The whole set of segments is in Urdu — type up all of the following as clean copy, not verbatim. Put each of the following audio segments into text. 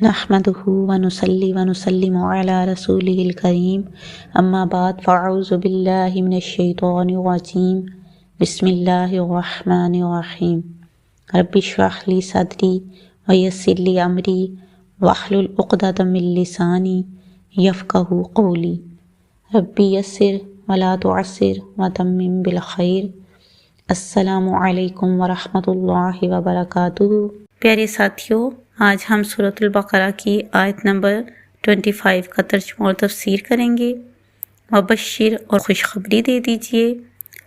نحمده ونصلي ونسلم على رسوله الكريم اما بعد فاعوذ باللہ من الشیطان الرجیم بسم اللہ الرحمن الرحیم رب اشرح لی صدری ویسر لی امری واحلل عقدۃ من لسانی یفقہوا قولی ربی یسر ولا تعسر وتمم بالخیر۔ السلام علیکم ورحمۃ اللہ وبرکاتہ۔ پیارے ساتھیوں، آج ہم سورۃ البقرہ کی آیت نمبر 25 کا ترجمہ اور تفسیر کریں گے۔ وبشر اور خوشخبری دے دیجئے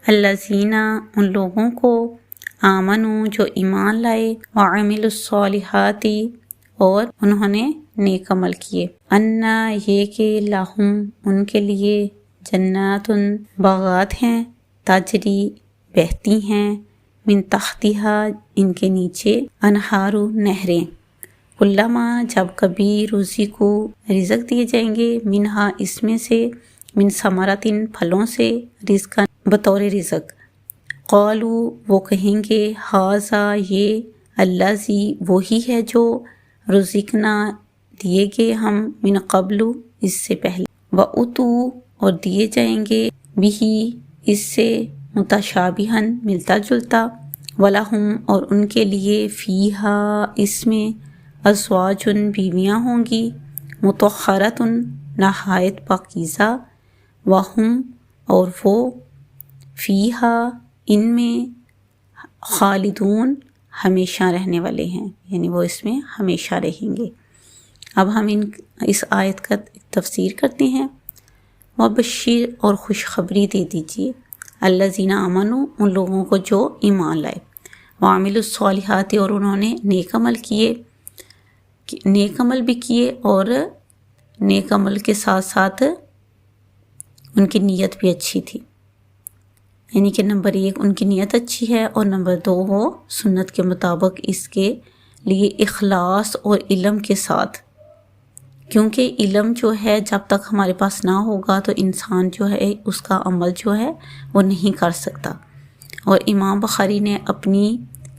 الذین ان لوگوں کو آمنوا جو ایمان لائے وعملوا الصالحات اور انہوں نے نیک عمل کیے، انا یہ کہ لہم ان کے لیے جنات باغات ہیں تجری بہتی ہیں من تحتہا ان کے نیچے انہار نہریں، کلما جب کبھی روزی کو رزق دیے جائیں گے منہا اس میں سے من ثمراتن پھلوں سے رزقا بطور رزق، قالو وہ کہیں گے ھذا یہ الذی وہی ہے جو رزقنا دیے گے ہم من قبل اس سے پہلے، واتو اور دیے جائیں گے بھی اس سے متشابہن ملتا جلتا، ولہم اور ان کے لیے فیہا اس میں ازواجن بیویاں ہوں گی مطہرتن نہایت پاکیزہ، وہم اور وہ فیہا ان میں خالدون ہمیشہ رہنے والے ہیں، یعنی وہ اس میں ہمیشہ رہیں گے۔ اب ہم اس آیت کا تفسیر کرتے ہیں۔ وبشر اور خوشخبری دے دیجیے الذین آمنوا ان لوگوں کو جو ایمان لائے، وعملوا الصالحات اور انہوں نے نیک عمل کیے، نیک عمل بھی کیے اور نیک عمل کے ساتھ ساتھ ان کی نیت بھی اچھی تھی، یعنی کہ نمبر 1 ان کی نیت اچھی ہے، اور نمبر 2 وہ سنت کے مطابق اس کے لیے اخلاص اور علم کے ساتھ، کیونکہ علم جو ہے جب تک ہمارے پاس نہ ہوگا تو انسان جو ہے اس کا عمل جو ہے وہ نہیں کر سکتا۔ اور امام بخاری نے اپنی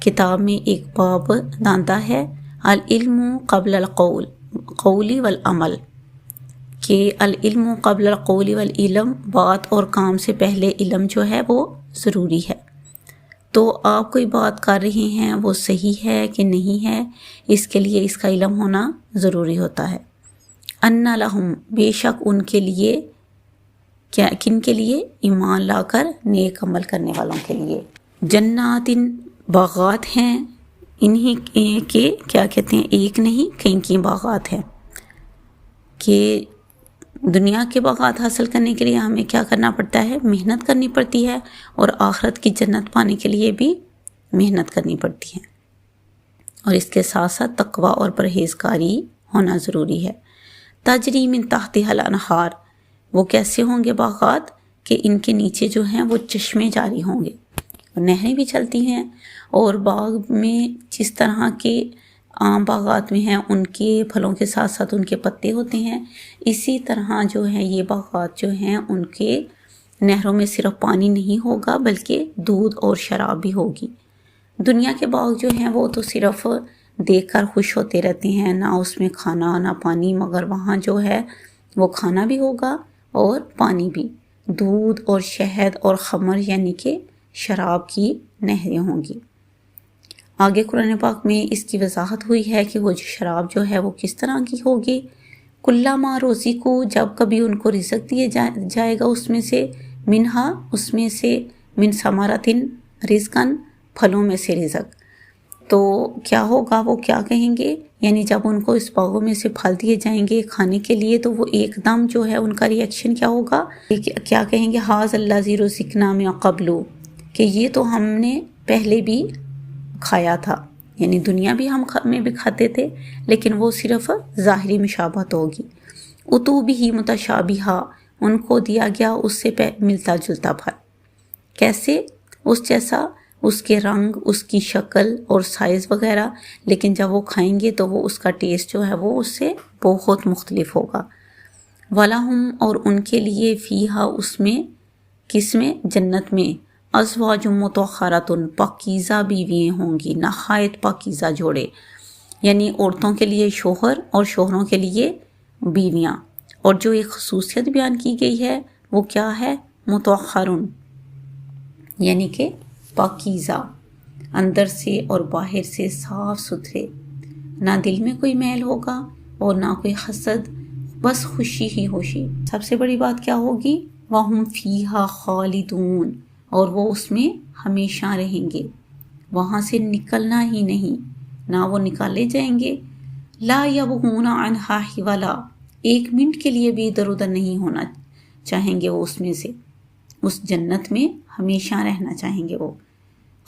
کتاب میں ایک باب باندھا ہے العلم قبل القول قولی والعمل، کہ العلم قبل القول والعلم، بات اور کام سے علم علم جو ہے وہ ضروری ہے۔ تو آپ کوئی بات کر رہے ہیں وہ صحیح ہے کہ نہیں ہے، اس کے لیے اس کا علم ہونا ضروری ہوتا ہے۔ انا لہم بے شک ان کے لیے، کیا کن کے لیے؟ ایمان لا کر نیک عمل کرنے والوں کے لیے، جنات باغات ہیں، انہی کے کیا کہتے ہیں، ایک نہیں کئی باغات ہیں، کہ دنیا کے باغات حاصل کرنے کے لیے ہمیں کیا کرنا پڑتا ہے، محنت کرنی پڑتی ہے، اور آخرت کی جنت پانے کے لیے بھی محنت کرنی پڑتی ہے، اور اس کے ساتھ ساتھ تقوی اور پرہیزگاری ہونا ضروری ہے۔ تجری من تحتہا الانہار، وہ کیسے ہوں گے باغات، کہ ان کے نیچے جو ہیں وہ چشمے جاری ہوں گے، اور نہریں بھی چلتی ہیں، اور باغ میں جس طرح کے عام باغات میں ہیں ان کے پھلوں کے ساتھ ساتھ ان کے پتے ہوتے ہیں، اسی طرح جو ہے یہ باغات جو ہیں ان کے نہروں میں صرف پانی نہیں ہوگا بلکہ دودھ اور شراب بھی ہوگی۔ دنیا کے باغ جو ہیں وہ تو صرف دیکھ کر خوش ہوتے رہتے ہیں، نہ اس میں کھانا نہ پانی، مگر وہاں جو ہے وہ کھانا بھی ہوگا اور پانی بھی، دودھ اور شہد اور خمر یعنی کہ شراب کی نہریں ہوں گی۔ آگے قرآن پاک میں اس کی وضاحت ہوئی ہے کہ وہ جو شراب جو ہے وہ کس طرح کی ہوگی، کلما روزی کو جب کبھی ان کو رزق دیے جائے گا اس میں سے، منہا اس میں سے، من ثمراتن رزقن پھلوں میں سے رزق، تو کیا ہوگا، وہ کیا کہیں گے، یعنی جب ان کو اس باغوں میں سے پھل دیے جائیں گے کھانے کے لیے تو وہ ایک دم جو ہے ان کا ریئیکشن کیا ہوگا، کیا کہیں گے، ھذا الذی رزقنا من قبل، کہ یہ تو ہم نے پہلے بھی کھایا تھا، یعنی دنیا بھی ہم میں بھی کھاتے تھے لیکن وہ صرف ظاہری مشابہت ہوگی۔ اتو بھی متشابہہ، ان کو دیا گیا اس سے ملتا جلتا پھل، کیسے، اس جیسا، اس کے رنگ، اس کی شکل اور سائز وغیرہ، لیکن جب وہ کھائیں گے تو وہ اس کا ٹیسٹ جو ہے وہ اس سے بہت مختلف ہوگا۔ وَلَهُمْ اور ان کے لیے فیہا اس میں، کس میں، جنت میں، ازواج مطہرۃ پاکیزہ بیویاں ہوں گی، نہایت پاکیزہ جوڑے، یعنی عورتوں کے لیے شوہر اور شوہروں کے لیے بیویاں. اور جو ایک خصوصیت بیان کی گئی ہے وہ کیا ہے؟ مطہرن، یعنی کہ پاکیزہ، اندر سے اور باہر سے صاف ستھرے، نہ دل میں کوئی میل ہوگا اور نہ کوئی حسد، بس خوشی ہی خوشی. سب سے بڑی بات کیا ہوگی؟ وَهُمْ فِيهَا خَالِدُونَ، اور وہ اس میں ہمیشہ رہیں گے، وہاں سے نکلنا ہی نہیں، نہ وہ نکالے جائیں گے. لا یبغون عنہا حولا، ایک منٹ کے لیے بھی ادھر ادھر نہیں ہونا چاہیں گے وہ اس میں سے، اس جنت میں ہمیشہ رہنا چاہیں گے وہ.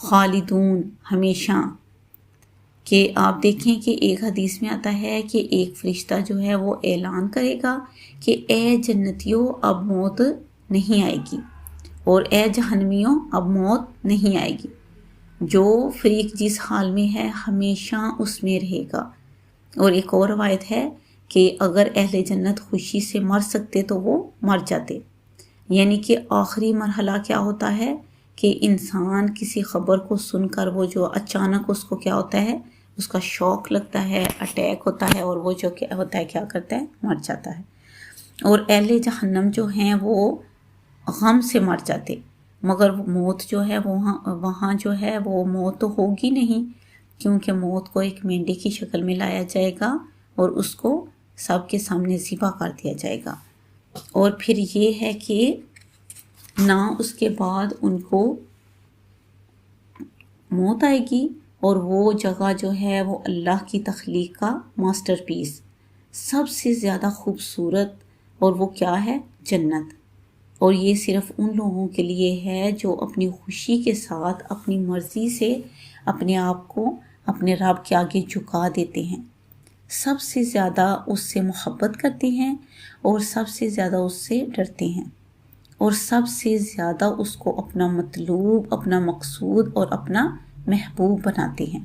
خالدون، ہمیشہ. کہ آپ دیکھیں کہ ایک حدیث میں آتا ہے کہ ایک فرشتہ جو ہے وہ اعلان کرے گا کہ اے جنتیوں اب موت نہیں آئے گی، اور اے جہنمیوں اب موت نہیں آئے گی. جو فریق جس حال میں ہے ہمیشہ اس میں رہے گا. اور ایک اور روایت ہے کہ اگر اہل جنت خوشی سے مر سکتے تو وہ مر جاتے. یعنی کہ آخری مرحلہ کیا ہوتا ہے کہ انسان کسی خبر کو سن کر وہ جو اچانک اس کو کیا ہوتا ہے، اس کا شوق لگتا ہے، اٹیک ہوتا ہے، اور وہ جو کیا ہوتا ہے، کیا کرتا ہے، مر جاتا ہے. اور اہل جہنم جو ہیں وہ غم سے مر جاتے، مگر وہ موت جو ہے وہاں جو ہے وہ موت تو ہوگی نہیں، کیونکہ موت کو ایک مینڈے کی شکل میں لایا جائے گا اور اس کو سب کے سامنے ذبح کر دیا جائے گا. اور پھر یہ ہے کہ نہ اس کے بعد ان کو موت آئے گی، اور وہ جگہ جو ہے وہ اللہ کی تخلیق کا ماسٹر پیس، سب سے زیادہ خوبصورت، اور وہ کیا ہے؟ جنت. اور یہ صرف ان لوگوں کے لیے ہے جو اپنی خوشی کے ساتھ اپنی مرضی سے اپنے آپ کو اپنے رب کے آگے جھکا دیتے ہیں، سب سے زیادہ اس سے محبت کرتے ہیں، اور سب سے زیادہ اس سے ڈرتے ہیں، اور سب سے زیادہ اس کو اپنا مطلوب، اپنا مقصود اور اپنا محبوب بناتے ہیں.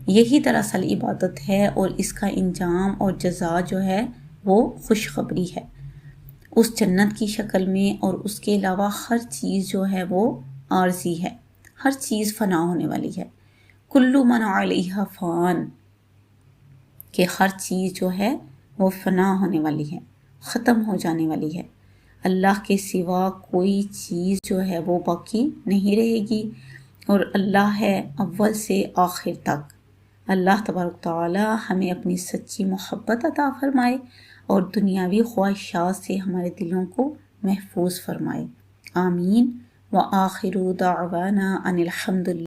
یہی دراصل عبادت ہے، اور اس کا انجام اور جزا جو ہے وہ خوشخبری ہے اس جنت کی شکل میں. اور اس کے علاوہ ہر چیز جو ہے وہ عارضی ہے، ہر چیز فنا ہونے والی ہے. کل من علیہا فان، کہ ہر چیز جو ہے وہ فنا ہونے والی ہے، ختم ہو جانے والی ہے. اللہ کے سوا کوئی چیز جو ہے وہ باقی نہیں رہے گی. اور اللہ ہے اول سے آخر تک. اللہ تبارک تعالی ہمیں اپنی سچی محبت عطا فرمائے اور دنیاوی خواہشات سے ہمارے دلوں کو محفوظ فرمائے. آمین. وآخر دعوانا ان الحمد للہ.